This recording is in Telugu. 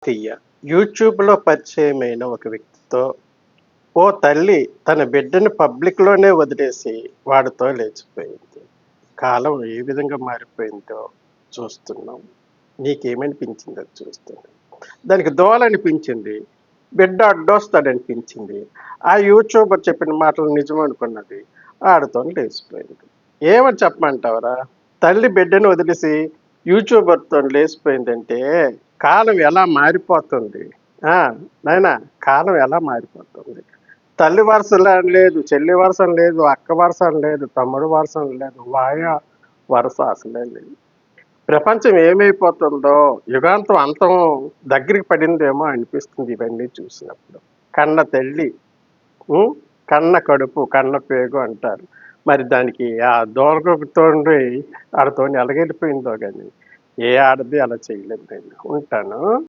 కార్తీయ యూట్యూబ్లో పరిచయమైన ఒక వ్యక్తితో ఓ తల్లి తన బిడ్డని పబ్లిక్లోనే వదిలేసి వాడితో లేచిపోయింది. కాలం ఏ విధంగా మారిపోయిందో చూస్తున్నాం. నీకేమనిపించింది అది చూస్తున్నాం? దానికి దోలనిపించింది. బిడ్డ అడ్డొస్తాడనిపించింది. ఆ యూట్యూబర్ చెప్పిన మాటలు నిజం అనుకున్నది. ఆడితోని లేచిపోయింది. ఏమని చెప్పమంటావురా? తల్లి బిడ్డని వదిలేసి యూట్యూబర్‌తోని లేచిపోయిందంటే కాలం ఎలా మారిపోతుంది. ఆ! నాయనా కాలం ఎలా మారిపోతుంది. తల్లి వరుస లేదు, చెల్లి వరుస లేదు, అక్క వరుస లేదు, తమ్ముడు వరుస లేదు, వరుస అసలే లేదు. ప్రపంచం ఏమైపోతుందో, యుగాంతం అంతం దగ్గరికి పడిందేమో అనిపిస్తుంది ఇవన్నీ చూసినప్పుడు. కన్న తల్లి, హ్మ్. కన్న కడుపు, కన్న పేగు అంటారు. మరి దానికి ఆ దూరగతోండి ఆడితోని ఎలాగెళ్ళిపోయిందో గాని, ఏ ఆడది అలా చేయలేదండి. ఉంటాను.